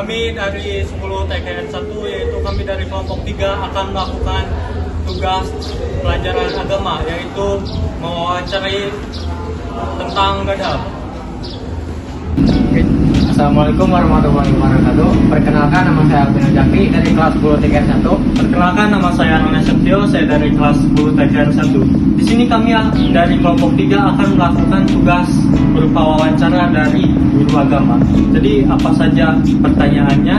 Kami dari 10 TKN 1, yaitu kami dari kelompok 3 akan melakukan tugas pelajaran agama, yaitu mewawancarai tentang gadab. Assalamualaikum warahmatullahi wabarakatuh. Perkenalkan, nama saya Alvin Jaki dari kelas 10 TKN 1. Perkenalkan, nama saya Rona Septio, saya dari kelas 10 TKN 1. Di sini kami dari kelompok 3 akan melakukan tugas berupa wawancara dari guru agama. Jadi apa saja pertanyaannya?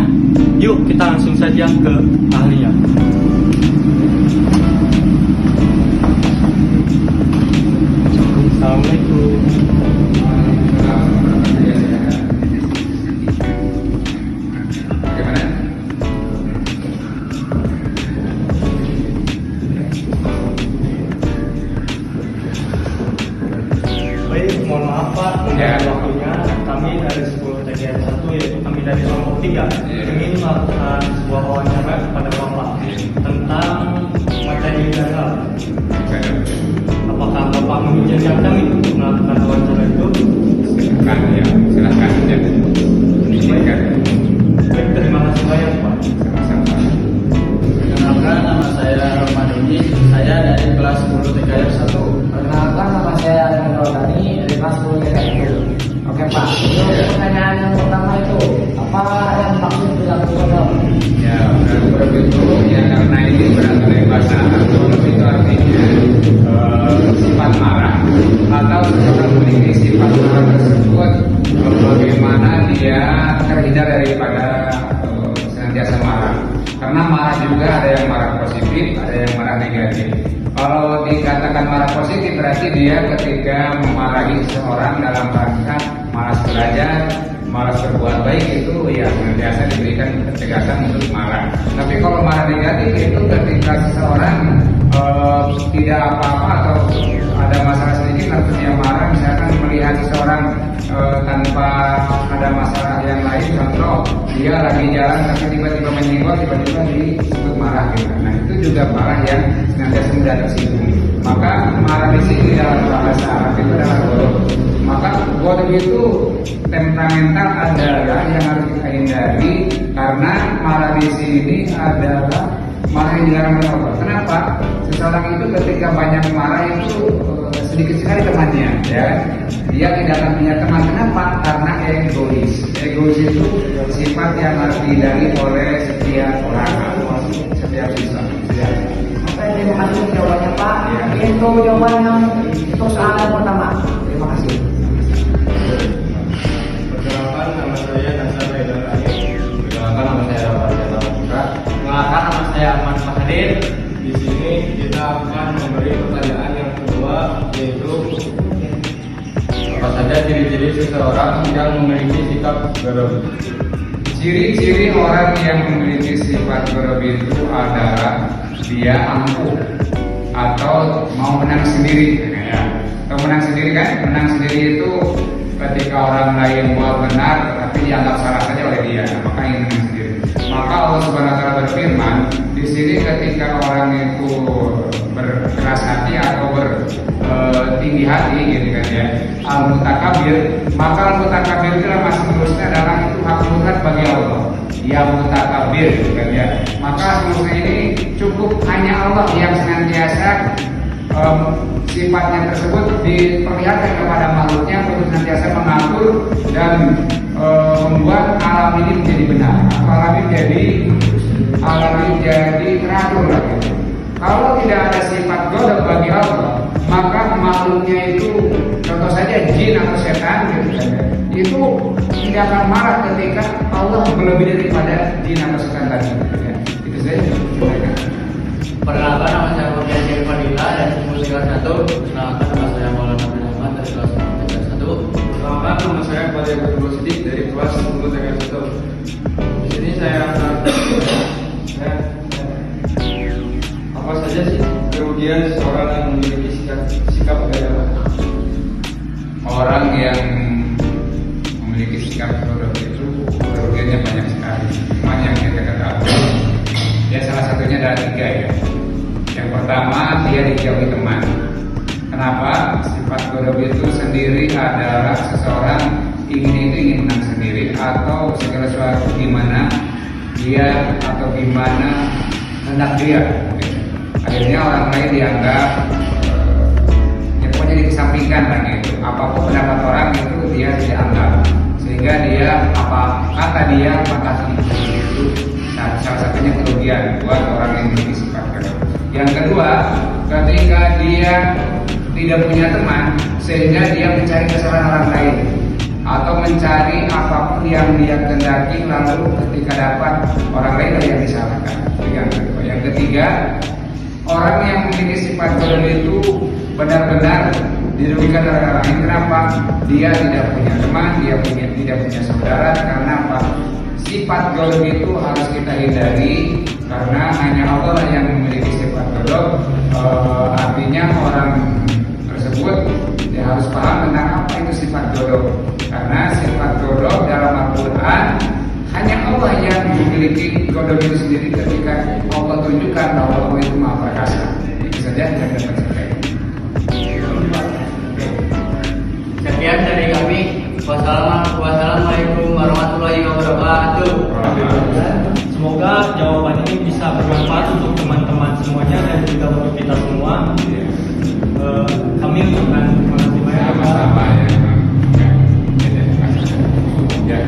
Yuk kita langsung saja ke ahlinya. Assalamualaikum. Baik, mohon maaf Pak, mengganggu waktunya. Kami dari 10 TKN 1, yaitu kami dari kelompok 3, ingin melakukan sebuah wawancara kepada Bapak tentang materi gadab. Apakah Bapak mengizinkan kami untuk melakukan wawancara itu? Silakan ya, silakan ya. Izinkan. Baik, terima kasih banyak Pak. Sama-sama. Perkenalkan, nama saya Romadoni. Saya dari kelas 10 TKN 1. Perkenalkan, nama saya Adnan Dani dari kelas 10 TKN 1. Oke Pak, pertanyaan yang pertama itu apa yang maksud dengan gadab? Ya, gadab itu ya karena ini berasal dari bahasa Arab itu artinya sifat marah atau seseorang memiliki sifat marah tersebut bagaimana dia terhindar daripada senantiasa marah. Karena marah juga ada yang marah positif, ada yang marah negatif. Kalau dikatakan marah positif berarti dia ketika memarahi seseorang dalam rangka malas belajar, malas berbuat baik, itu ya senantiasa diberikan ketegasan untuk marah. Tapi kalau marah negatif itu ketika seseorang tidak apa-apa atau ada masalah sedikit lalu dia marah, misalkan melihat seseorang tanpa ada masalah yang lain, contoh dia lagi jalan tapi tiba-tiba menyenggol, tiba-tiba disebut marah gitu. Nah itu juga marah yang senantiasa mudah tersinggung. Maka marah di sini dalam bahasa Arab itu adalah ghadab. Maka ghadab itu temperamental adalah yang harus kita hindari, karena marah di sini adalah marah yang dilarang oleh Allah. Kenapa? Seseorang itu ketika banyak marah itu sedikit sekali temannya, ya. Dia tidak akan punya teman. Kenapa? Karena egois. Egois itu sifat yang harus dihindari oleh setiap orang, setiap siswa. Oke, terima kasih jawabannya Pak. Ya. Itu jawaban yang untuk soal yang pertama. Terima kasih. Perkenalkan, nama saya Nasar Haidar Ali. Perkenalkan, nama saya Rafa Jatah Putra. Perkenalkan, nama saya Ahmad Fahadir. Di sini kita akan memberi pertanyaan yang kedua, yaitu apa saja ciri-ciri seseorang yang memiliki sikap gadab. Ciri-ciri orang yang memiliki sifat ghadab itu adalah dia angkuh atau mau menang sendiri, ya. Atau menang sendiri kan? Menang sendiri itu ketika orang lain buat benar tapi dianggap salah saja oleh dia, maka ingin menang sendiri. Maka Allah Subhanahu wa taala berfirman di sini ketika orang itu berkeras hati atau bertinggi hati gitu kan ya, al-mutakabir, maka al-mutakabir itu masih menulisnya adalah itu hak mutlak bagi Allah. Ya mutakabir gitu kan ya. Maka seluruhnya ini cukup hanya Allah yang senantiasa sifatnya tersebut diperlihatkan kepada makhluknya untuk senantiasa mengatur dan membuat alam ini menjadi benar, atau alam ini jadi teratur lagi. Kalau tidak ada sifat ghadab bagi Allah, maka makhluknya itu, contoh saja jin atau setan gitu kan, itu tidak akan marah ketika Allah lebih daripada jin atau setan tadi. Ya, itu saja. Perkenalkan, nama saya Kurnian Jiri Fadila dari 10 TKN 1. Perkenalkan, nama saya Maulana bin Ahmad dari kelas 10 TKN 1. Perkenalkan, nama saya Fadil Abdul Siddiq dari kelas 10 TKN 1. Di sini saya akan apa saja sih kerugian seorang yang memiliki sikap gadab? Orang yang memiliki sikap ghadab itu kerugiannya banyak sekali. Cuma yang kita ketahui, ya salah satunya adalah 3 ya. Yang pertama, dia dijauhi teman. Kenapa? Sifat ghadab itu sendiri adalah seseorang ingin menang sendiri, atau segala sesuatu gimana dia atau gimana hendak dia. Akhirnya orang lain dianggap ya pokoknya dikesampingkan lah gitu. Apapun pendapat orang itu dia tidak anggap, sehingga dia apa kata dia maka itu salah satunya kerugian buat orang yang memiliki sifat kedok. Yang kedua, ketika dia tidak punya teman, sehingga dia mencari kesalahan orang lain atau mencari apapun yang dia kendaki, lalu ketika dapat orang lain yang disalahkan. Yang kedua. Yang ketiga, orang yang memiliki sifat kedok itu benar-benar dirugikan oleh orang lain. Kenapa? Dia tidak punya teman, tidak punya saudara. Karena apa? Sifat kedok itu harus kita hindari, karena hanya Allah lah yang memiliki sifat kedok. Artinya orang tersebut dia harus paham tentang apa itu sifat kedok. Karena sifat kedok dalam Al-Quran hanya Allah yang memiliki kedok itu sendiri. Ketika Allah tunjukkan bahwa Allah itu maha perkasa, itu saja yang dapat saya sampaikan. Sekian dari kami. Wassalamualaikum warahmatullahi wabarakatuh. Semoga jawaban ini bisa bermanfaat untuk teman-teman semuanya dan juga untuk kita semua. Kami ucapkan terima kasih banyak. Sama-sama ya. Ya.